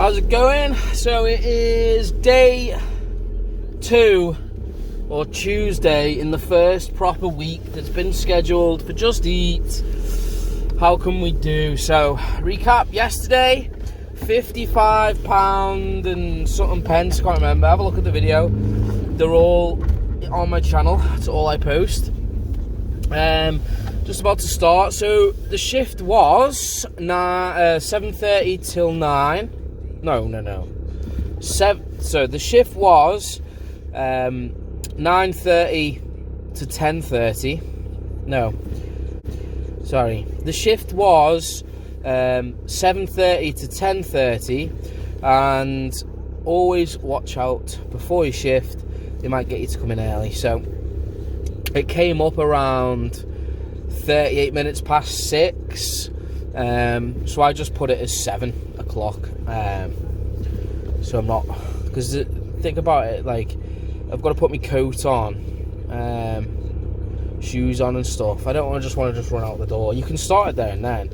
How's it going? So it is day 2 or Tuesday in the first proper week that's been scheduled for Just Eat. How can we do? So recap yesterday, £55 and something pence, can't remember. Have a look at the video. They're all on my channel. That's all I post. Just about to start. So the shift was 7:30 till 9. No. So the shift was 9:30 to 10:30. No. Sorry. The shift was 7:30 to 10:30, and always watch out before your shift. They might get you to come in early. So it came up around 38 minutes past 6. So I just put it as 7 o'clock. So I'm not, because think about it, like I've got to put my coat on, shoes on and stuff. I don't want to just run out the door. You can start it there and then.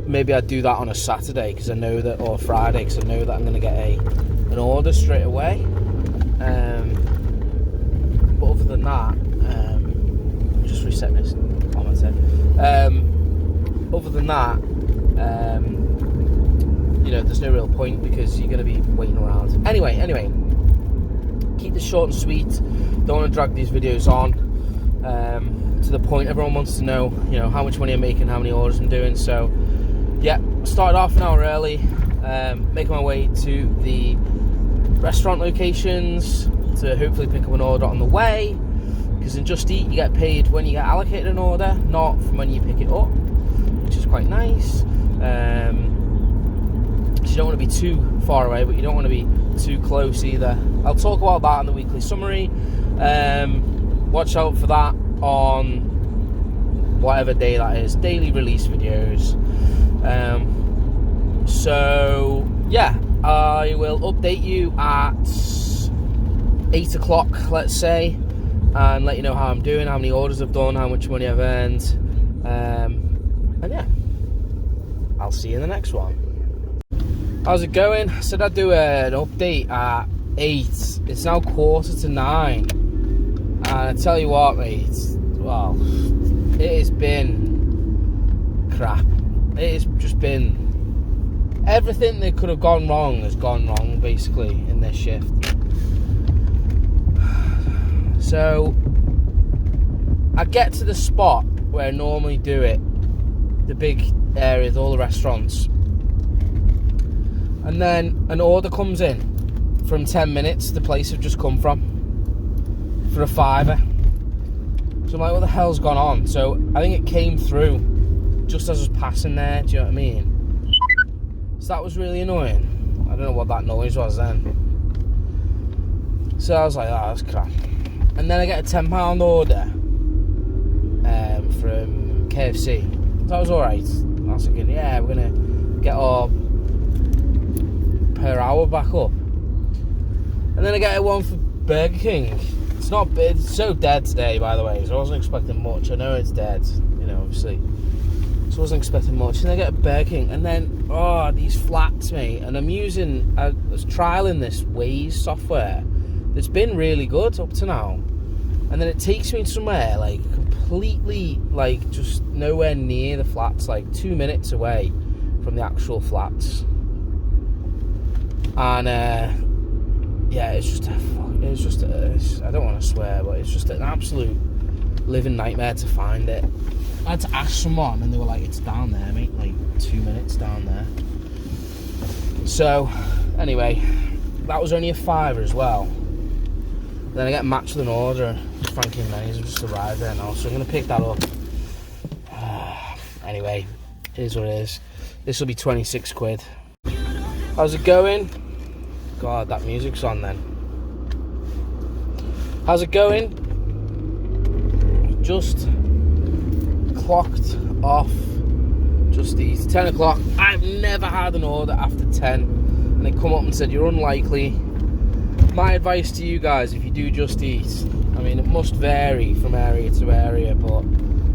Maybe I'd do that on a Saturday, because I know that, or Friday, because I know that I'm going to get an order straight away. But other than that, just reset this on my head. Other than that, there's no real point, because you're going to be waiting around. Anyway, keep this short and sweet. Don't want to drag these videos on to the point everyone wants to know, how much money I'm making, how many orders I'm doing. So, yeah, started off an hour early, making my way to the restaurant locations to hopefully pick up an order on the way, because in Just Eat you get paid when you get allocated an order, not from when you pick it up, which is quite nice. So you don't want to be too far away, but you don't want to be too close either. I'll talk about that in the weekly summary. Watch out for that on whatever day that is, daily release videos. So yeah, I will update you at 8 o'clock, let's say, and let you know how I'm doing, how many orders I've done, how much money I've earned, and yeah, I'll see you in the next one. How's it going? I said I'd do an update at 8. It's now 8:45, and I tell you what, mate, well, it has been crap. It has just been, everything that could have gone wrong has gone wrong, basically, in this shift. So I get to the spot where I normally do it, the big area with all the restaurants, and then an order comes in from 10 minutes, the place I've just come from, for a £5. So I'm like, what the hell's gone on? So I think it came through just as I was passing there, do you know what I mean? So that was really annoying. I don't know what that noise was then. So I was like, oh, that's crap. And then I get a £10 order from KFC. So that was alright. I was thinking, yeah, we're going to get our per hour back up. And then I get one for Burger King. It's so dead today, by the way, so I wasn't expecting much. I know it's dead, obviously. So I wasn't expecting much. And I get a Burger King, and then, these flats, mate. And I was trialling this Waze software that's been really good up to now. And then it takes me somewhere, like, completely, like, just nowhere near the flats, like 2 minutes away from the actual flats. And, yeah, I don't want to swear, but it's just an absolute living nightmare to find it. I had to ask someone, and they were like, it's down there, mate, like 2 minutes down there. So, anyway, that was only a £5 as well. Then I get matched with an order. Frankie and Menny's have just arrived there now, so I'm going to pick that up. Anyway, it is what it is. This will be 26 quid. How's it going? God, that music's on then. How's it going? Just clocked off Just Eat. 10 o'clock. I've never had an order after 10. And they come up and said, you're unlikely. My advice to you guys, if you do Just Eat, I mean, it must vary from area to area, but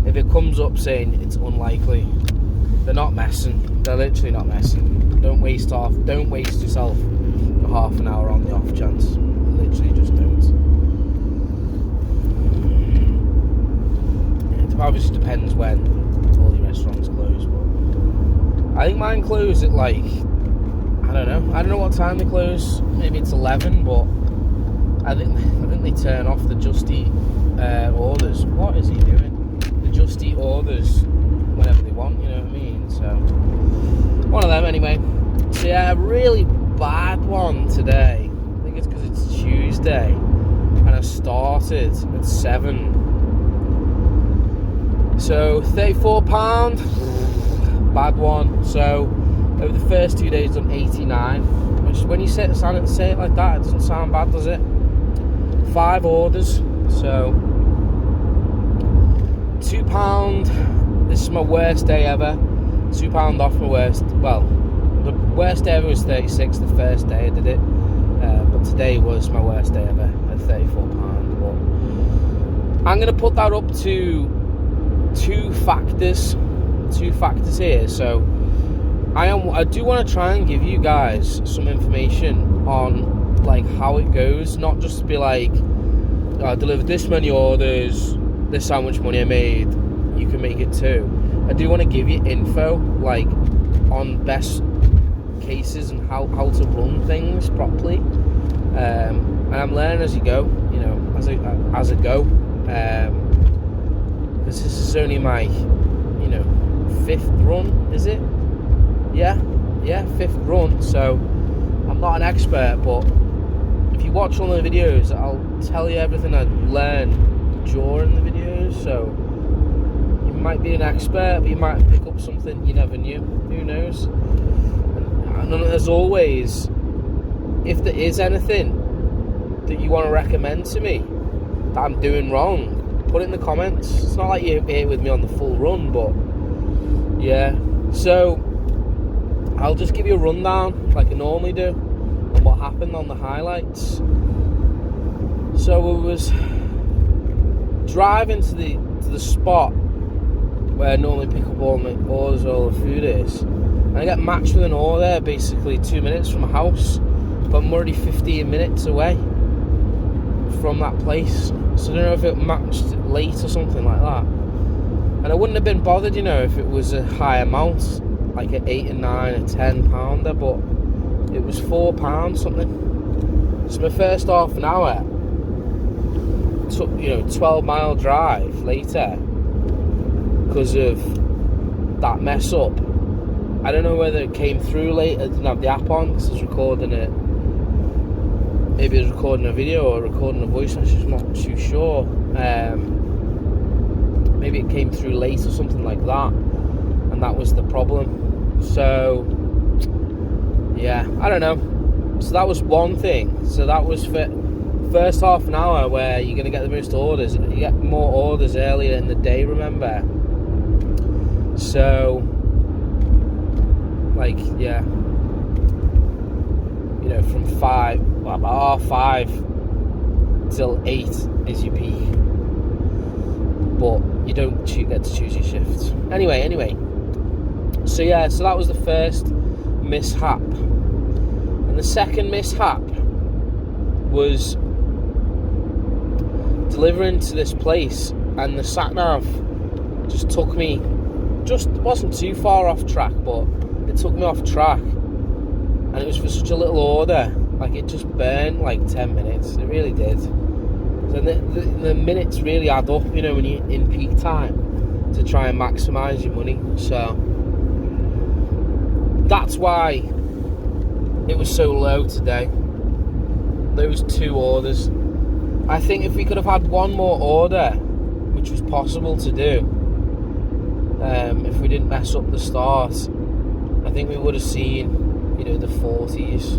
if it comes up saying it's unlikely, They're not messing. They're literally not messing. Don't waste yourself for half an hour on the off chance. Literally just don't. It obviously depends when all the restaurants close, but I think mine close at like, I don't know what time they close. Maybe it's 11, but I think they turn off the Just Eat orders. What is he doing? The Just Eat orders whenever they want, you know what I mean? So one of them anyway. So yeah, a really bad one today. I think it's because it's Tuesday and I started at 7. So £34, bad one. So over the first 2 days done 89, which when you say it like that, it doesn't sound bad, does it? 5 orders, so £2. This is my worst day ever. £2 off my worst. Well, the worst day ever was 36. The first day I did it, but today was my worst day ever at £34. But I'm gonna put that up to two factors here. So I do want to try and give you guys some information on like how it goes, not just to be like, I delivered this many orders, this is how much money I made, you can make it too. I do want to give you info like on best cases and how to run things properly, and I'm learning as you go, you know, as I go, because this is only my, you know, 5th run, is it? Yeah, 5th run, so I'm not an expert, but if you watch all the videos, I'll tell you everything I learned during the videos. So you might be an expert, but you might pick up something you never knew. Who knows? And as always, if there is anything that you want to recommend to me that I'm doing wrong, put it in the comments. It's not like you're here with me on the full run, but yeah. So I'll just give you a rundown like I normally do on what happened on the highlights. So I was driving to the spot where I normally pick up all my orders, all the food is, and I get matched with an order basically 2 minutes from my house, but I'm already 15 minutes away from that place. So I don't know if it matched late or something like that. And I wouldn't have been bothered, you know, if it was a high amount, like an 8 and 9 and 10 pounder, but it was £4 something. So my first half an hour took, you know, 12-mile drive later because of that mess up. I don't know whether it came through late. I didn't have the app on because I was recording it. Maybe I was recording a video or recording a voice message, I'm not too sure. Maybe it came through late or something like that, and that was the problem. So yeah, I don't know. So that was one thing. So that was for first half an hour where you're going to get the most orders. You get more orders earlier in the day, remember? So like, yeah, you know, from about 5 till 8 is your peak, but you don't get to choose your shifts. Anyway, so yeah, so that was the first mishap. And the second mishap was delivering to this place, and the sat-nav just took me, just wasn't too far off track, but it took me off track, and it was for such a little order. Like, it just burned like 10 minutes. It really did. So the minutes really add up, you know, when you're in peak time, to try and maximise your money. So that's why it was so low today. Those 2 orders. I think if we could have had one more order, which was possible to do, if we didn't mess up the start, I think we would have seen, you know, the 40s,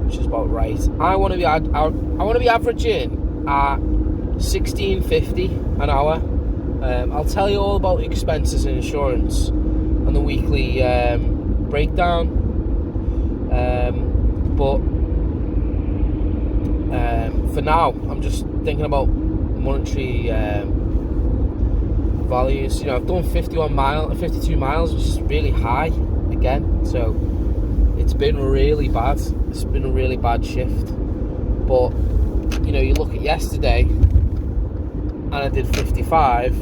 which is about right. I want to be averaging at $16.50 an hour. I'll tell you all about the expenses and insurance and the weekly breakdown. But for now, I'm just thinking about monetary values. You know, I've done 52 miles, which is really high again. So it's been really bad. It's been a really bad shift. But you know, you look at yesterday, and I did 55,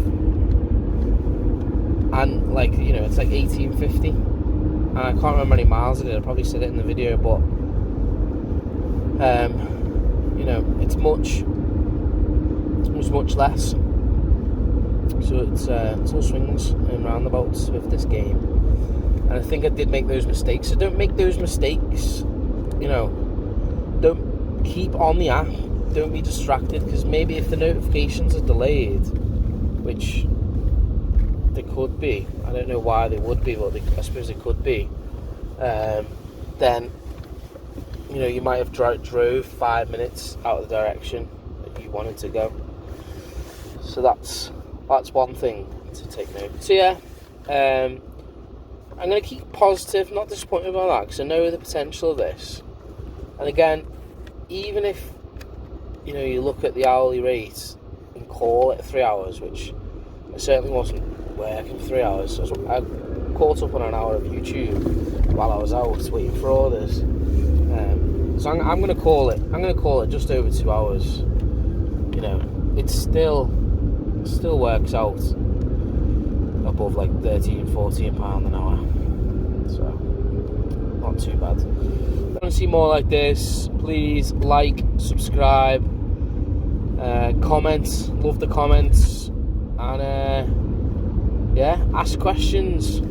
and like, you know, it's like 1850, and I can't remember how many miles I did. I probably said it in the video, but you know, it was much less. So it's all swings and roundabouts with this game, and I think I did make those mistakes. So don't make those mistakes. You know, don't keep on the app. Don't be distracted, because maybe if the notifications are delayed, which they could be, I don't know why they would be, but I suppose they could be, then you know, you might have drove 5 minutes out of the direction that you wanted to go. So that's one thing to take note. So yeah, I'm going to keep positive, not disappointed about that, because I know the potential of this. And again, even if, you know, you look at the hourly rate and call it 3 hours, which I certainly wasn't working for 3 hours. I caught up on an hour of YouTube while I was out waiting for orders. So I'm going to call it. I'm going to call it just over 2 hours. You know, it still works out above like £13-14 an hour. So not too bad. If you want to see more like this, please like, subscribe, comment. Love the comments, and yeah, ask questions.